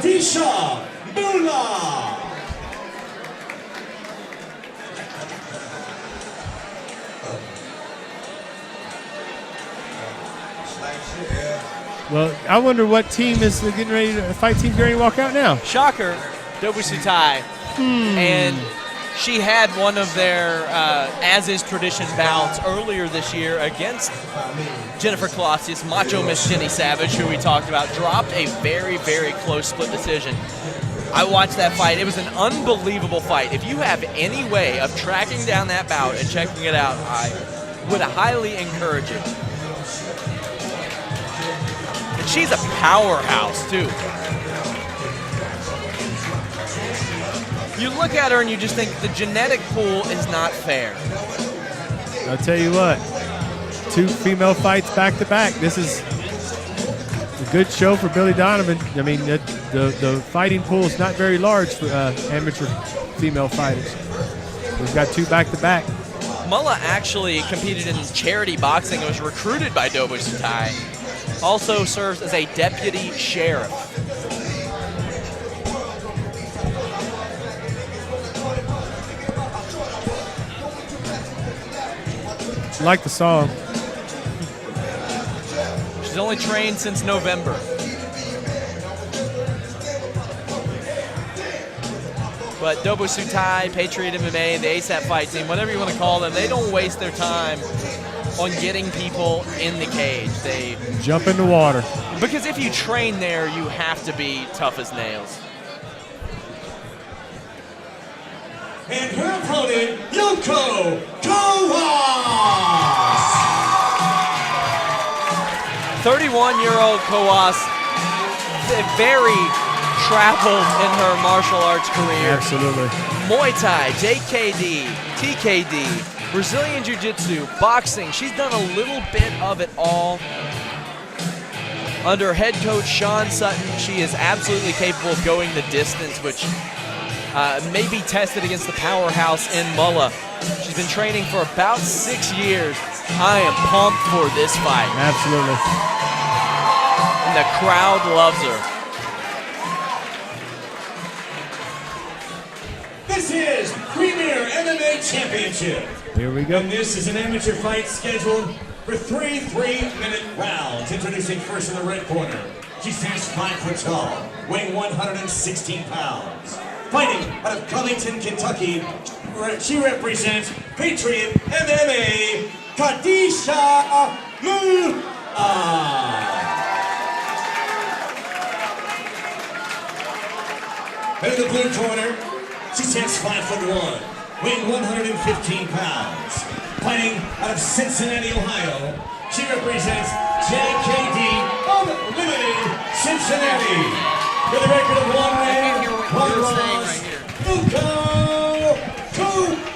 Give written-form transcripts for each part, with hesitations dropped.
Khadija, Mulla. Well, I wonder what team is getting ready to fight. Team's getting ready to walk out now. Shocker, Dobusutai. And she had one of their, as is tradition, bouts earlier this year against Jennifer Colossus, Macho Miss Jenny Savage, who we talked about, dropped a very, very close split decision. I watched that fight. It was an unbelievable fight. If you have any way of tracking down that bout and checking it out, I would highly encourage it. And she's a powerhouse, too. You look at her and you just think the genetic pool is not fair. I'll tell you what, 2 female fights back to back. This is a good show for Billy Donovan. I mean, the fighting pool is not very large for amateur female fighters. We've got 2 back to back. Mulla actually competed in charity boxing and was recruited by Dobusutai. Also serves as a deputy sheriff. I like the song. She's only trained since November. But Dobusutai, Patriot MMA, the ASAP fight team, whatever you want to call them, they don't waste their time on getting people in the cage. They jump in the water. Because if you train there, you have to be tough as nails. And her opponent, Yoko, Kowaas. 31-year-old Kowaas, very traveled in her martial arts career. Absolutely. Muay Thai, JKD, TKD, Brazilian Jiu-Jitsu, boxing. She's done a little bit of it all. Under head coach Sean Sutton, she is absolutely capable of going the distance, which may be tested against the powerhouse in Mulla. She's been training for about 6 years. I am pumped for this fight. Absolutely. And the crowd loves her. This is Premier MMA Championship. Here we go. And this is an amateur fight scheduled for 3 3-minute rounds. Introducing first in the red corner. She stands 5 foot tall, weighing 116 pounds. Fighting out of Covington, Kentucky, she represents Patriot MMA, Khadija Mulla. And in the blue corner, she stands 5'1", weighing 115 pounds. Fighting out of Cincinnati, Ohio, she represents JKD Unlimited Cincinnati. With a record of 1 win, 1 loss, Yoko Kowaas.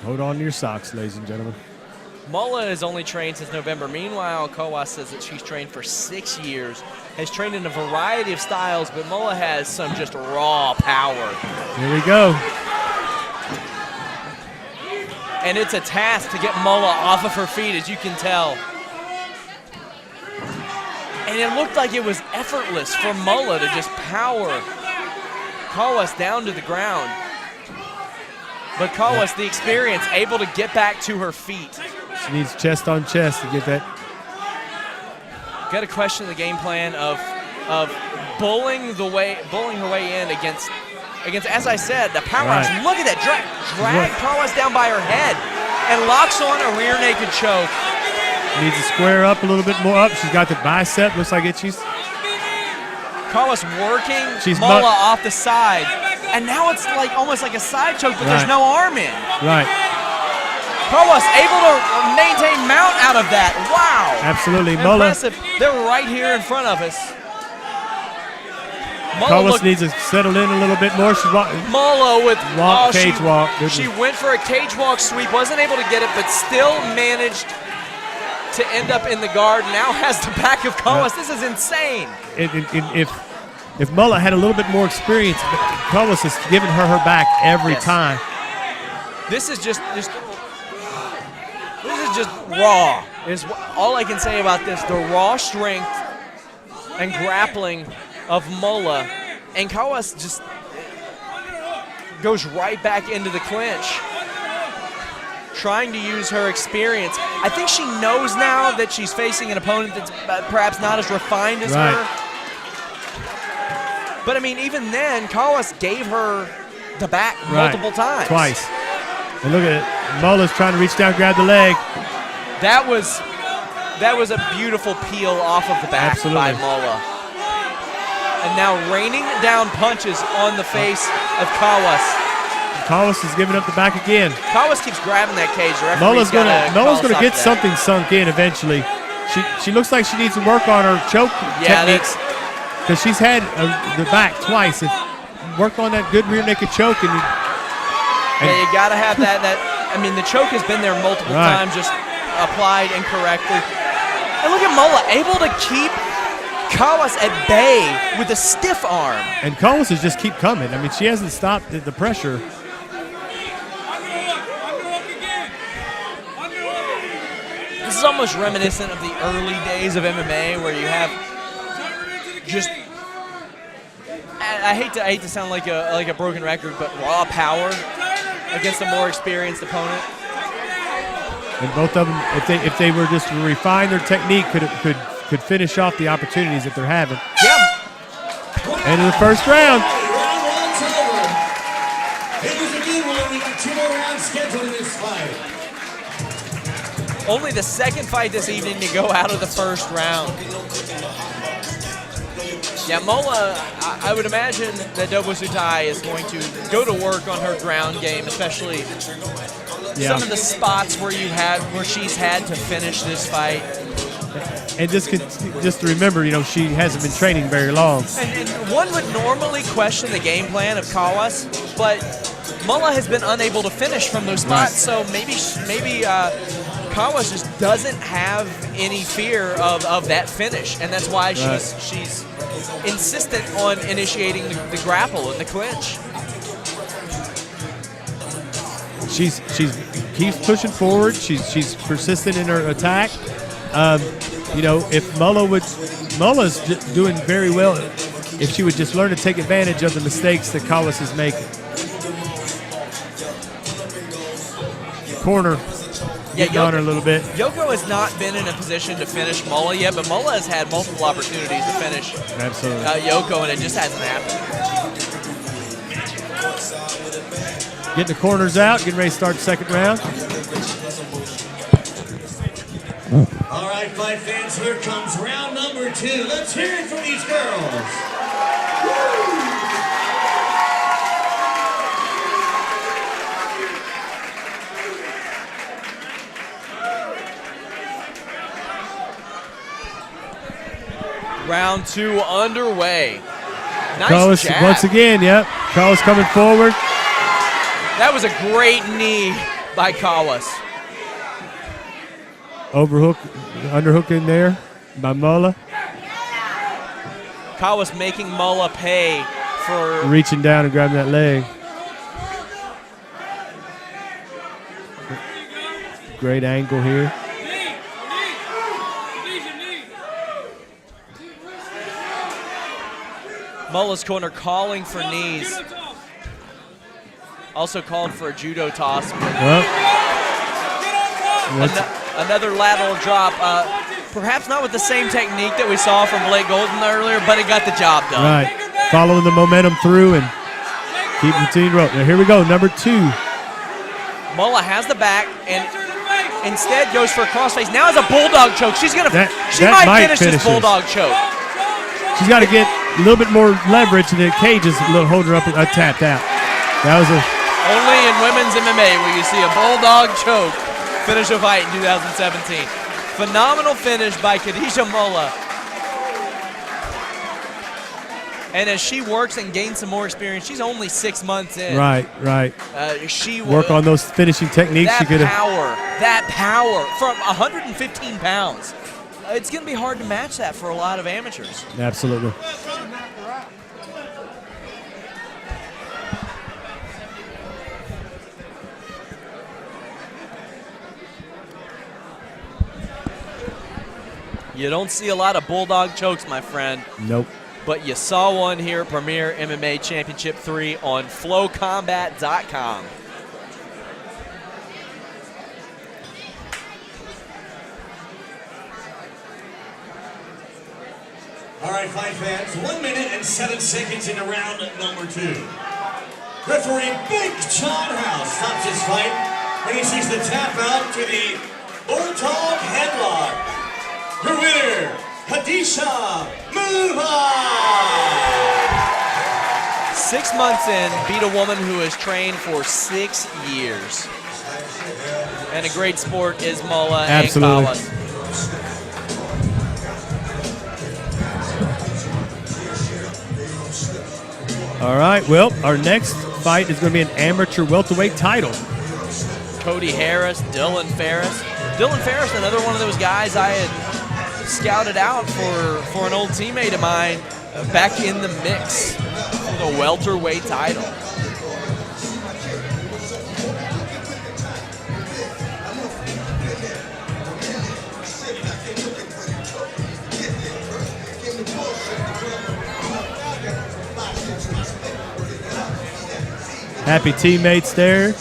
Hold on to your socks, ladies and gentlemen. Mulla is only trained since November. Meanwhile, Kowaas says that she's trained for 6 years, has trained in a variety of styles, but Mulla has some just raw power. Here we go. And it's a task to get Mulla off of her feet, as you can tell. And it looked like it was effortless for Mulla to just power Kowaas down to the ground. But Kowaas, the experience, able to get back to her feet. She needs chest on chest to get that. Got to question the game plan of bullying her way in against, as I said, the powerhouse. Right. Look at that, drag Kowaas down by her head and locks on a rear naked choke. Needs to square up a little bit more up. She's got the bicep. Looks like she's. Kowaas working Mulla off the side. And now it's like almost like a side choke, but there's no arm in. Right. Kowaas able to maintain mount out of that. Wow. Absolutely. Mulla. Impressive. They're right here in front of us. Kowaas needs to settle in a little bit more. Mulla with cage walk. She went for a cage walk sweep, wasn't able to get it, but still managed to end up in the guard. Now has the back of Kowaas. This is insane. If if Mulla had a little bit more experience, but Kowaas has given her back every time. This is just raw. Is all I can say about this. The raw strength and grappling of Mulla, and Kowaas just goes right back into the clinch, trying to use her experience. I think she knows now that she's facing an opponent that's perhaps not as refined as her. But I mean, even then, Kowaas gave her the back multiple times. Twice. And look at it. Mulla's trying to reach down, grab the leg. That was a beautiful peel off of the back by Mulla. And now raining down punches on the face of Kowaas. Kowaas is giving up the back again. Kowaas keeps grabbing that cage. Mulla's gonna get something sunk in eventually. She looks like she needs to work on her choke techniques, because she's had the back twice. Work on that good rear naked choke, and you gotta have that. I mean, the choke has been there multiple times, just applied incorrectly. And look at Mulla, able to keep Kowaas at bay with a stiff arm. And Kowaas has just keep coming. I mean, she hasn't stopped the pressure. This is almost reminiscent of the early days of MMA, where you have just, I hate to sound like a broken record, but raw power against a more experienced opponent. And both of them, if they were just to refine their technique, could finish off the opportunities that they're having. Yeah. End of the first round. Round one's over. It was a good one. We got 2 more rounds scheduled in this fight. Only the second fight this evening to go out of the first round. Yeah, Mulla, I would imagine that Sutai is going to go to work on her ground game, especially some of the spots where she's had to finish this fight. And just to remember, she hasn't been training very long. And one would normally question the game plan of Kowaas, but Mulla has been unable to finish from those spots, so maybe Kowaas just doesn't have any fear of that finish, and that's why she's insistent on initiating the grapple and the clinch. She's keeps pushing forward. She's persistent in her attack. If Mulla's doing very well if she would just learn to take advantage of the mistakes that Kowaas is making. Corner. Yeah, on her a little bit. Yoko has not been in a position to finish Mulla yet, but Mulla has had multiple opportunities to finish Yoko, and it just hasn't happened. Getting the corners out, getting ready to start the second round. All right, fight fans, here comes round number 2. Let's hear it from these girls. Woo! Round 2 underway. Nice Kowaas jab. once again, Kowaas coming forward. That was a great knee by Kowaas. Overhook, underhook in there by Mulla. Kowaas making Mulla pay for reaching down and grabbing that leg. Great angle here. Mulla's corner calling for knees. Also called for a judo toss. Another lateral drop. Perhaps not with the same technique that we saw from Blake Golden earlier, but it got the job done. Right. Following the momentum through and keeping the team rope. Now here we go, number 2. Mulla has the back and instead goes for a crossface. Now has a bulldog choke. She might finish this bulldog choke. She's got to get a little bit more leverage, and the cage is holding her up and tapped out. That was only in women's MMA will you see a bulldog choke finish a fight in 2017. Phenomenal finish by Khadija Mulla. And as she works and gains some more experience, she's only 6 months in. Right. She work on those finishing techniques. That power from 115 pounds. It's going to be hard to match that for a lot of amateurs. Absolutely. You don't see a lot of bulldog chokes, my friend. Nope. But you saw one here at Premier MMA Championship 3 on flowcombat.com. All right, fight fans, 1 minute and 7 seconds into round number 2. Referee Big John House stops his fight when he sees the tap out to the Bulldog Headlock. Your winner, Khadija Mulla. 6 months in, beat a woman who has trained for 6 years. And a great sport is Mulla and Kowaas. All right, well, our next fight is going to be an amateur welterweight title. Cody Harris, Dylan Ferris. Dylan Ferris, another one of those guys I had scouted out for an old teammate of mine back in the mix for the welterweight title. Happy teammates there.